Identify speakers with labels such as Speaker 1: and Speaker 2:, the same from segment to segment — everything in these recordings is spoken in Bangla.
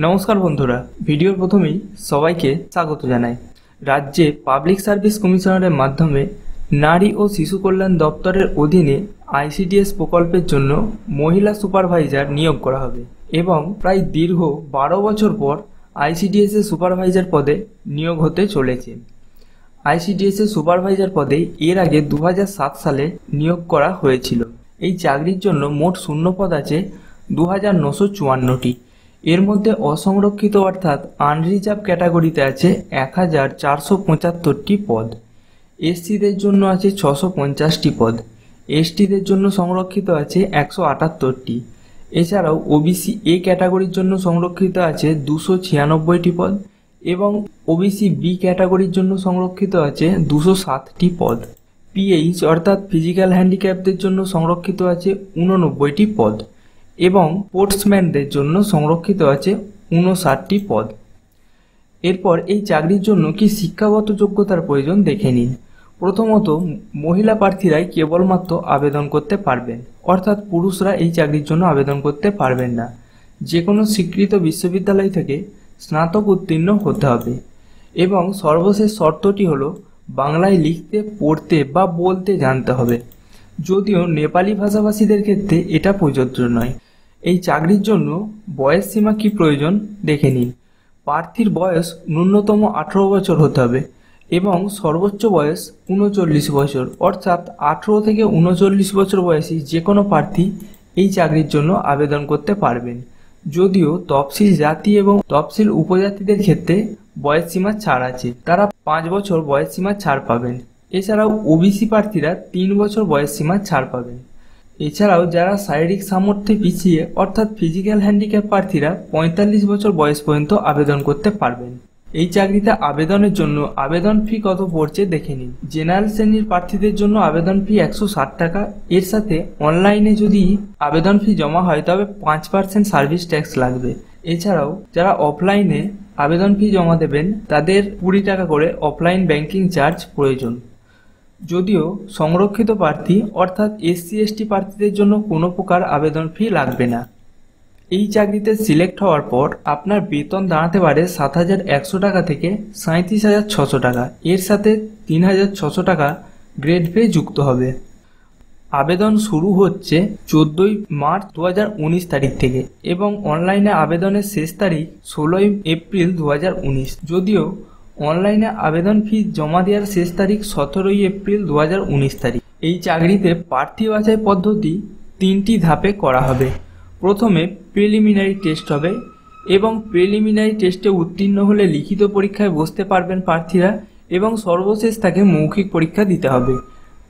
Speaker 1: নমস্কার বন্ধুরা, ভিডিওর প্রথমেই সবাইকে স্বাগত জানাই। রাজ্যে পাবলিক সার্ভিস কমিশনারের মাধ্যমে নারী ও শিশু কল্যাণ দপ্তরের অধীনে আইসিডিএস প্রকল্পের জন্য মহিলা সুপারভাইজার নিয়োগ করা হবে এবং প্রায় দীর্ঘ 12 বছর পর আইসিডিএস এর সুপারভাইজার পদে নিয়োগ হতে চলেছে। আইসিডিএস এর সুপারভাইজার পদে এর আগে 2007 সালে নিয়োগ করা হয়েছিল। এই চাকরির জন্য মোট শূন্যপদ আছে 2954টি। এর মধ্যে অসংরক্ষিত অর্থাৎ আনরিজার্ভ ক্যাটাগরিতে আছে 1475টি পদ। এসসিদের জন্য আছে 650টি পদ। এসটিদের জন্য সংরক্ষিত আছে 178টি। এছাড়াও ওবিসি এ ক্যাটাগরির জন্য সংরক্ষিত আছে 296টি পদ এবং ওবিসি বি ক্যাটাগরির জন্য সংরক্ষিত আছে 207টি পদ। পিএইচ অর্থাৎ ফিজিক্যাল হ্যান্ডিক্যাপদের জন্য সংরক্ষিত আছে 89টি পদ এবং স্পোর্টসম্যানদের জন্য সংরক্ষিত আছে 59টি পদ। এরপর এই চাকরির জন্য কি শিক্ষাগত যোগ্যতার প্রয়োজন দেখে নিন। প্রথমত, মহিলা প্রার্থীরাই কেবলমাত্র আবেদন করতে পারবেন, অর্থাৎ পুরুষরা এই চাকরির জন্য আবেদন করতে পারবেন না। যে কোনো স্বীকৃত বিশ্ববিদ্যালয় থেকে স্নাতক উত্তীর্ণ হতে হবে এবং সর্বশেষ শর্তটি হলো বাংলায় লিখতে, পড়তে বা বলতে জানতে হবে। যদিও নেপালি ভাষাভাষীদের ক্ষেত্রে এটা প্রযোজ্য নয়। এই চাকরির জন্য বয়স সীমা কি প্রয়োজন দেখে নিন। প্রার্থীর বয়স ন্যূনতম 18 বছর হতে হবে এবং সর্বোচ্চ বয়স 39 বছর, অর্থাৎ 18 থেকে 39 বছর বয়সী যে কোনো প্রার্থী এই চাকরির জন্য আবেদন করতে পারবেন। যদিও তফসিল জাতি এবং তফসিল উপজাতিদের ক্ষেত্রে বয়স সীমা ছাড় আছে, তারা 5 বছর বয়স সীমা ছাড় পাবেন। এছাড়াও ওবিসি প্রার্থীরা 3 বছর বয়স সীমা ছাড় পাবেন। এছাড়াও যারা শারীরিক সামর্থ্যে পিছিয়ে অর্থাৎ ফিজিক্যাল হ্যান্ডিক্যাপ প্রার্থীরা 45 বছর বয়স পর্যন্ত আবেদন করতে পারবেন। এই চাকরিতে আবেদনের জন্য আবেদন ফি কত পড়ছে দেখে নিন। জেনারেল শ্রেণীর প্রার্থীদের জন্য আবেদন ফি 160 টাকা। এর সাথে অনলাইনে যদি আবেদন ফি জমা হয় তবে 5% সার্ভিস ট্যাক্স লাগবে। এছাড়াও যারা অফলাইনে আবেদন ফি জমা দেবেন তাদের 20 টাকা করে অফলাইন ব্যাংকিং চার্জ প্রয়োজন। যদিও সংরক্ষিত প্রার্থী অর্থাৎ এসসি এসটি প্রার্থীদের জন্য কোনো প্রকার আবেদন ফি লাগবে না। এই চাকরিতে সিলেক্ট হওয়ার পর আপনার বেতন দাঁড়াতে পারে 7100 টাকা থেকে 37,600 টাকা। এর সাথে 3600 টাকা গ্রেড পে যুক্ত হবে। আবেদন শুরু হচ্ছে 14 মার্চ 2019 তারিখ থেকে এবং অনলাইনে আবেদনের শেষ তারিখ 16 এপ্রিল 2019। যদিও অনলাইনে আবেদন ফি জমা দেওয়ার শেষ তারিখ 17 এপ্রিল 2019 তারিখ। এই চাকরিতে প্রার্থী বাছাই পদ্ধতি 3টি ধাপে করা হবে। প্রথমে প্রিলিমিনারি টেস্ট হবে এবং প্রিলিমিনারি টেস্টে উত্তীর্ণ হলে লিখিত পরীক্ষায় বসতে পারবেন প্রার্থীরা এবং সর্বশেষ তাকে মৌখিক পরীক্ষা দিতে হবে।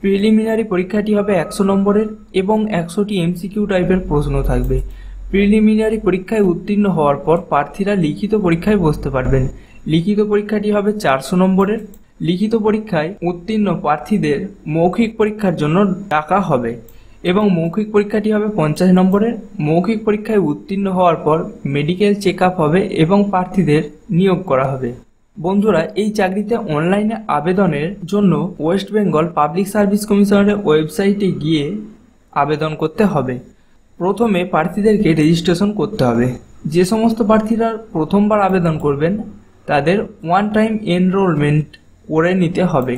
Speaker 1: প্রিলিমিনারি পরীক্ষাটি হবে 100 নম্বরের এবং 100টি এমসিকিউ টাইপের প্রশ্ন থাকবে। প্রিলিমিনারি পরীক্ষায় উত্তীর্ণ হওয়ার পর প্রার্থীরা লিখিত পরীক্ষায় বসতে পারবেন। লিখিত পরীক্ষাটি হবে 400 নম্বরের। লিখিত পরীক্ষায় উত্তীর্ণ প্রার্থীদের মৌখিক পরীক্ষার জন্য ডাকা হবে এবং মৌখিক পরীক্ষাটি হবে 50 নম্বরের। মৌখিক পরীক্ষায় উত্তীর্ণ হওয়ার পর মেডিকেল চেক আপ হবে এবং প্রার্থীদের নিয়োগ করা হবে। বন্ধুরা, এই চাকরিতে অনলাইনে আবেদনের জন্য ওয়েস্ট বেঙ্গল পাবলিক সার্ভিস কমিশনারের ওয়েবসাইটে গিয়ে আবেদন করতে হবে। প্রথমে প্রার্থীদেরকে রেজিস্ট্রেশন করতে হবে। যে সমস্ত প্রার্থীরা প্রথমবার আবেদন করবেন তাদের ওয়ান টাইম এনরোলমেন্ট করে নিতে হবে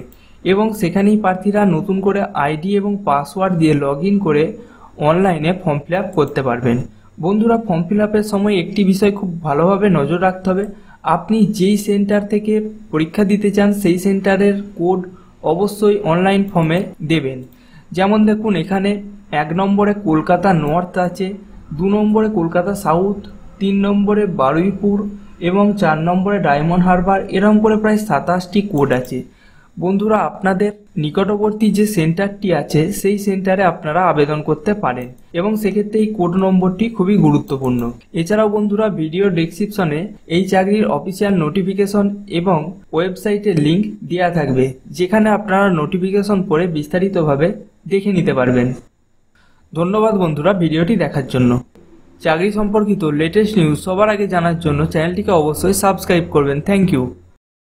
Speaker 1: এবং সেখানেই প্রার্থীরা নতুন করে আইডি এবং পাসওয়ার্ড দিয়ে লগ ইন করে অনলাইনে ফর্ম ফিল আপ করতে পারবেন। বন্ধুরা, ফর্ম ফিল আপের সময় একটি বিষয় খুব ভালোভাবে নজর রাখতে হবে। আপনি যেই সেন্টার থেকে পরীক্ষা দিতে চান সেই সেন্টারের কোড অবশ্যই অনলাইন ফর্মে দেবেন। যেমন দেখুন, এখানে 1 নম্বরে কলকাতা নর্থ আছে, 2 নম্বরে কলকাতা সাউথ, 3 নম্বরে বারুইপুর এবং 4 নম্বরে ডায়মন্ড হারবার। এরকম করে প্রায় 27টি কোড আছে। বন্ধুরা, আপনাদের নিকটবর্তী যে সেন্টারটি আছে সেই সেন্টারে আপনারা আবেদন করতে পারেন এবং সেক্ষেত্রে এই কোড নম্বরটি খুবই গুরুত্বপূর্ণ। এছাড়াও বন্ধুরা, ভিডিও ডেসক্রিপশনে এই চাকরির অফিসিয়াল নোটিফিকেশন এবং ওয়েবসাইটের লিঙ্ক দেওয়া থাকবে, যেখানে আপনারা নোটিফিকেশন পড়ে বিস্তারিতভাবে দেখে নিতে পারবেন। ধন্যবাদ বন্ধুরা ভিডিওটি দেখার জন্য। চাকরি সম্পর্কিত লেটেস্ট নিউজ সবার আগে জানার জন্য চ্যানেলটিকে অবশ্যই সাবস্ক্রাইব করবেন। Thank you.